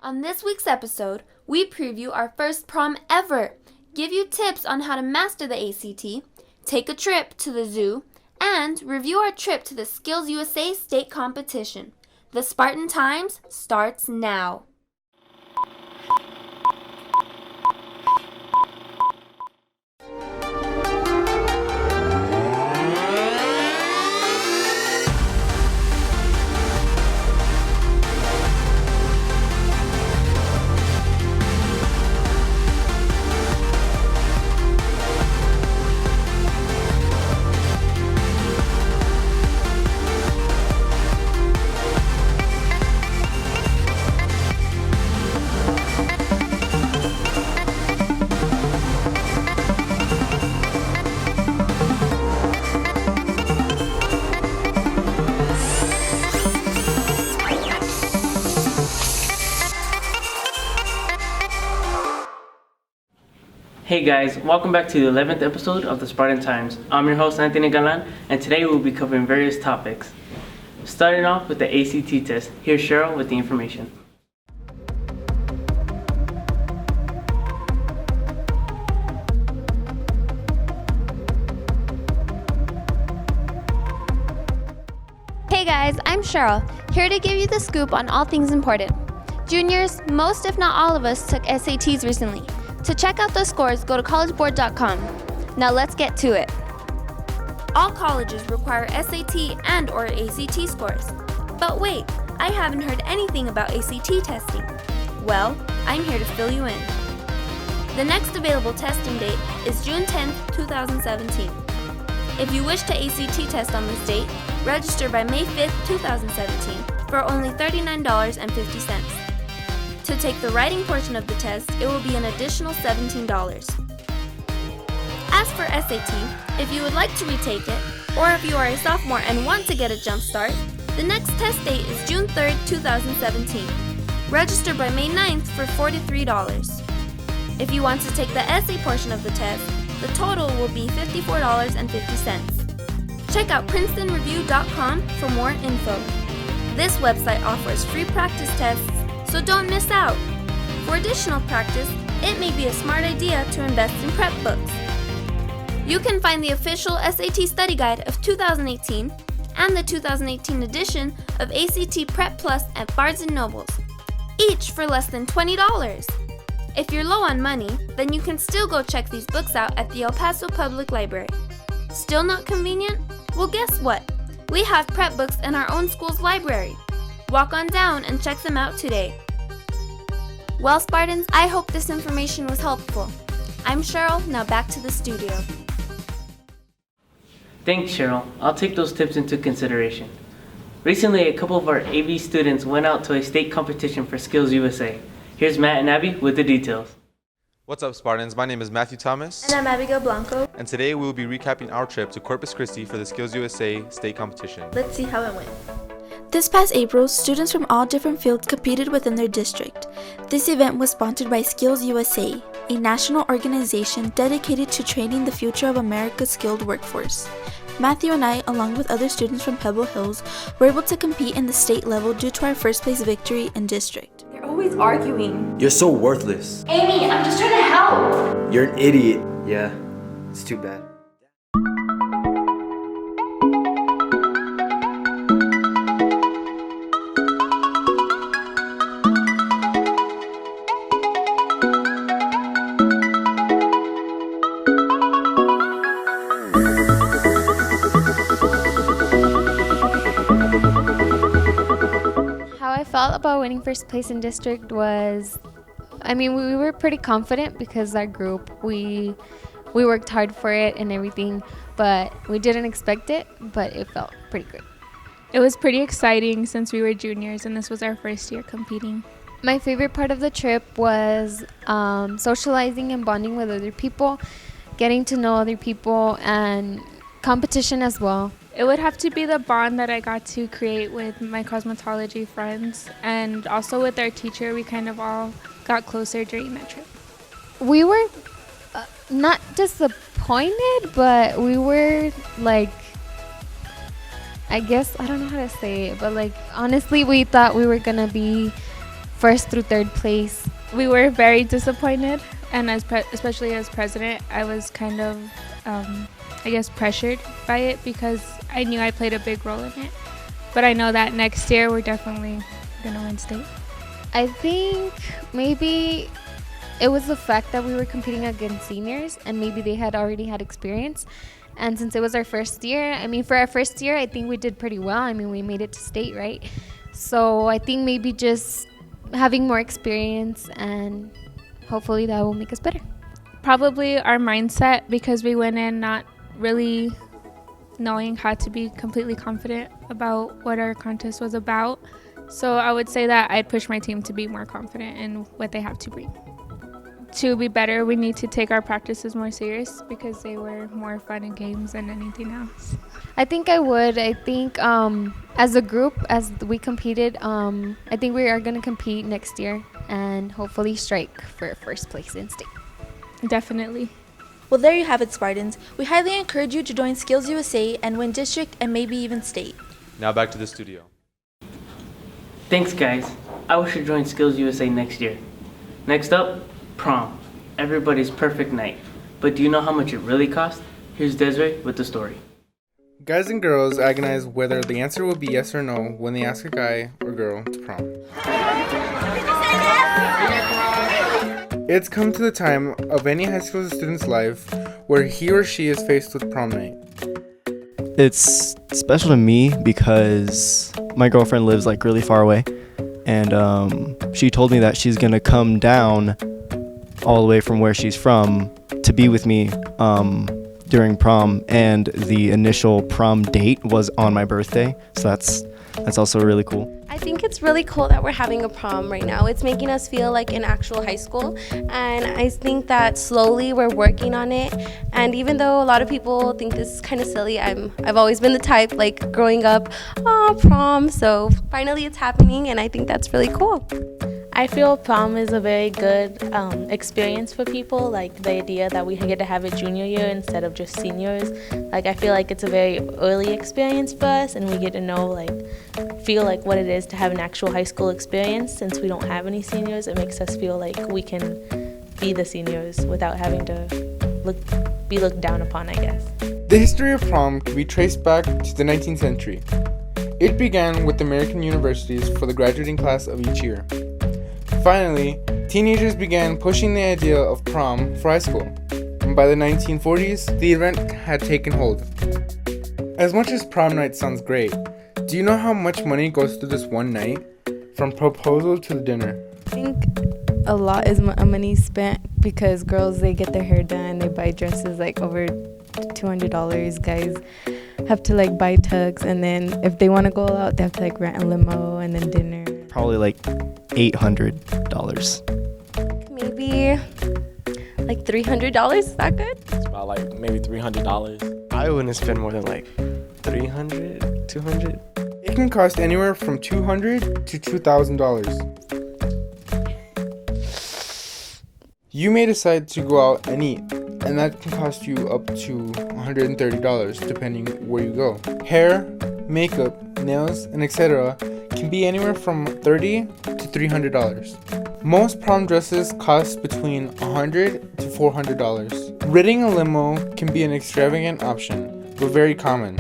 On this week's episode, we preview our first prom ever, give you tips on how to master the ACT, take a trip to the zoo, and review our trip to the Skills USA state competition. The Spartan Times starts now. Hey guys, welcome back to the 11th episode of the Spartan Times. I'm your host Anthony Galan, and today we'll be covering various topics. Starting off with the ACT test, here's Cheryl with the information. Hey guys, I'm Cheryl, here to give you the scoop on all things important. Juniors, most if not all of us took SATs recently. To check out those scores, go to collegeboard.com. Now let's get to it. All colleges require SAT and or ACT scores. But wait, I haven't heard anything about ACT testing. Well, I'm here to fill you in. The next available testing date is June 10th, 2017. If you wish to ACT test on this date, register by May 5th, 2017 for only $39.50. To take the writing portion of the test, it will be an additional $17. As for SAT, if you would like to retake it, or if you are a sophomore and want to get a jump start, the next test date is June 3rd, 2017. Register by May 9th for $43. If you want to take the essay portion of the test, the total will be $54.50. Check out PrincetonReview.com for more info. This website offers free practice tests, so don't miss out. For additional practice, it may be a smart idea to invest in prep books. You can find the official SAT Study Guide of 2018 and the 2018 edition of ACT Prep Plus at Barnes & Nobles, each for less than $20. If you're low on money, then you can still go check these books out at the El Paso Public Library. Still not convenient? Well, guess what? We have prep books in our own school's library. Walk on down and check them out today. Well, Spartans, I hope this information was helpful. I'm Cheryl, now back to the studio. Thanks Cheryl, I'll take those tips into consideration. Recently, a couple of our AV students went out to a state competition for Skills USA. Here's Matt and Abby with the details. What's up, Spartans? My name is Matthew Thomas. And I'm Abigail Blanco. And today we will be recapping our trip to Corpus Christi for the Skills USA state competition. Let's see how it went. This past April, students from all different fields competed within their district. This event was sponsored by Skills USA, a national organization dedicated to training the future of America's skilled workforce. Matthew and I, along with other students from Pebble Hills, were able to compete in the state level due to our first place victory in district. They're always arguing. You're so worthless. Amy, I'm just trying to help. You're an idiot. Yeah, it's too bad. How I felt about winning first place in district was, we were pretty confident because our group, we worked hard for it and everything, but we didn't expect it, but it felt pretty good. It was pretty exciting since we were juniors and this was our first year competing. My favorite part of the trip was socializing and bonding with other people, getting to know other people, and competition as well. It would have to be the bond that I got to create with my cosmetology friends, and also with our teacher. We kind of all got closer during that trip. We were not disappointed, but we were like, I guess, I don't know how to say it, but like honestly we thought we were gonna be first through third place. We were very disappointed, and especially as president, I was kind of, pressured by it because I knew I played a big role in it. But I know that next year we're definitely going to win state. I think maybe it was the fact that we were competing against seniors and maybe they had already had experience. And since it was our first year, for our first year, I think we did pretty well. We made it to state, right? So I think maybe just having more experience, and hopefully that will make us better. Probably our mindset, because we went in not really knowing how to be completely confident about what our contest was about. So I would say that I'd push my team to be more confident in what they have to bring. To be better, we need to take our practices more serious because they were more fun and games than anything else. I think I would. I think as a group, as we competed, I think we are going to compete next year and hopefully strike for first place in state. Definitely. Well, there you have it, Spartans. We highly encourage you to join Skills USA and win district and maybe even state. Now back to the studio. Thanks, guys. I wish to join Skills USA next year. Next up, prom. Everybody's perfect night. But do you know how much it really costs? Here's Desiree with the story. Guys and girls agonize whether the answer will be yes or no when they ask a guy or girl to prom. It's come to the time of any high school student's life where he or she is faced with prom night. It's special to me because my girlfriend lives really far away, and she told me that she's gonna come down all the way from where she's from to be with me during prom, and the initial prom date was on my birthday, so that's also really cool. I think it's really cool that we're having a prom right now. It's making us feel like in actual high school, and I think that slowly we're working on it. And even though a lot of people think this is kind of silly, I've always been the type, growing up, prom, so finally it's happening, and I think that's really cool. I feel prom is a very good experience for people, the idea that we get to have it junior year instead of just seniors. I feel like it's a very early experience for us, and we get to know, feel what it is to have an actual high school experience. Since we don't have any seniors, it makes us feel like we can be the seniors without having to be looked down upon, I guess. The history of prom can be traced back to the 19th century. It began with American universities for the graduating class of each year. Finally, teenagers began pushing the idea of prom for high school, and by the 1940s, the event had taken hold. As much as prom night sounds great, do you know how much money goes through this one night? From proposal to the dinner. I think a lot is money spent because girls, they get their hair done, they buy dresses over $200. Guys have to buy tugs, and then if they want to go out, they have to rent a limo and then dinner. Probably $800. Maybe $300. Is that good? It's about maybe $300. I wouldn't spend more than $300, $200. It can cost anywhere from $200 to $2,000. You may decide to go out and eat, and that can cost you up to $130 depending where you go. Hair, makeup, nails, and etc. can be anywhere from $30 to $300. Most prom dresses cost between $100 to $400. Renting a limo can be an extravagant option, but very common.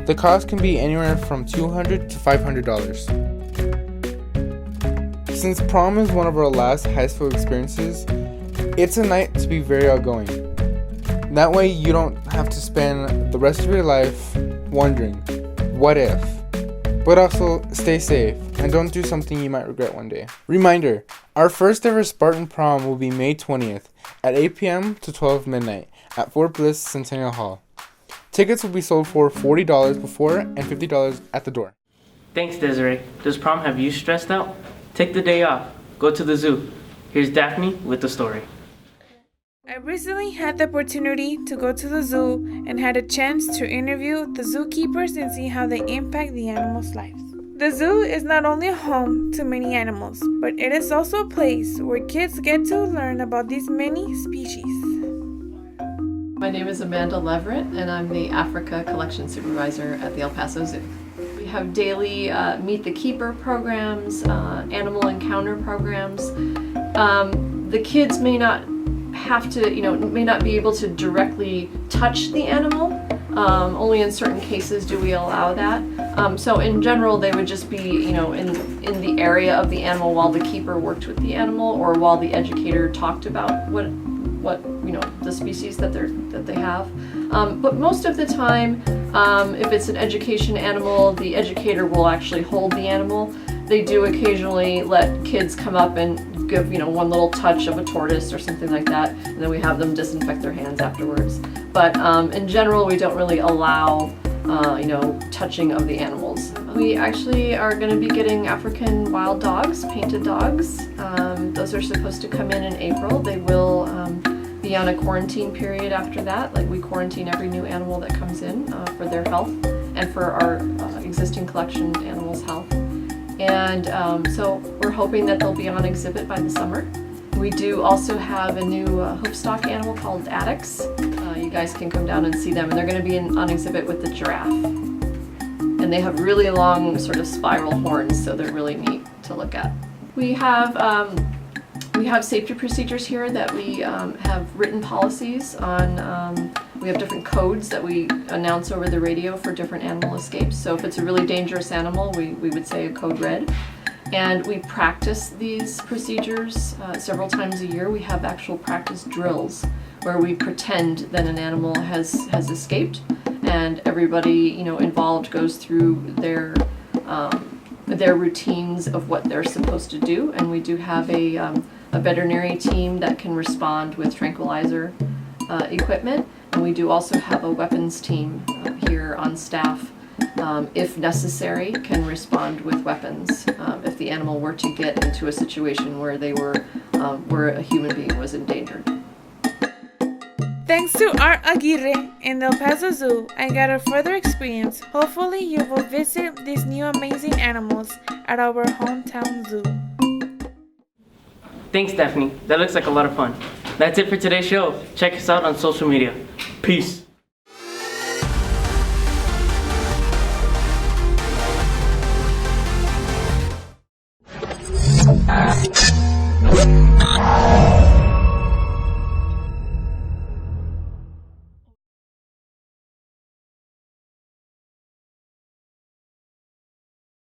The cost can be anywhere from $200 to $500. Since prom is one of our last high school experiences, it's a night to be very outgoing. That way you don't have to spend the rest of your life wondering, what if? But also, stay safe and don't do something you might regret one day. Reminder, our first ever Spartan prom will be May 20th at 8 p.m. to 12 midnight at Fort Bliss Centennial Hall. Tickets will be sold for $40 before and $50 at the door. Thanks, Desiree. Does prom have you stressed out? Take the day off. Go to the zoo. Here's Daphne with the story. I recently had the opportunity to go to the zoo and had a chance to interview the zookeepers and see how they impact the animals' lives. The zoo is not only a home to many animals, but it is also a place where kids get to learn about these many species. My name is Amanda Leverett, and I'm the Africa Collection Supervisor at the El Paso Zoo. We have daily Meet the Keeper programs, animal encounter programs. The kids may not have to, may not be able to directly touch the animal. Only in certain cases do we allow that. So in general, they would just be, in the area of the animal while the keeper worked with the animal, or while the educator talked about what the species that they have. But most of the time, if it's an education animal, the educator will actually hold the animal. They do occasionally let kids come up and give, one little touch of a tortoise or something like that, and then we have them disinfect their hands afterwards. But in general, we don't really allow, touching of the animals. We actually are going to be getting African wild dogs, painted dogs. Those are supposed to come in April. They will be on a quarantine period after that. Like, we quarantine every new animal that comes in for their health and for our existing collection animals' health. And so we're hoping that they'll be on exhibit by the summer. We do also have a new hoofstock animal called Attics. You guys can come down and see them, and they're going to be on exhibit with the giraffe. And they have really long sort of spiral horns, so they're really neat to look at. We have safety procedures here that we have written policies on. We have different codes that we announce over the radio for different animal escapes. So if it's a really dangerous animal, we would say a code red. And we practice these procedures several times a year. We have actual practice drills where we pretend that an animal has escaped, and everybody involved goes through their routines of what they're supposed to do. And we do have a veterinary team that can respond with tranquilizer equipment, and we do also have a weapons team here on staff. If necessary, can respond with weapons if the animal were to get into a situation where where a human being was endangered. Thanks to Art Aguirre and El Paso Zoo, I got a further experience. Hopefully you will visit these new amazing animals at our hometown zoo. Thanks, Stephanie. That looks like a lot of fun. That's it for today's show. Check us out on social media. Peace. Ah.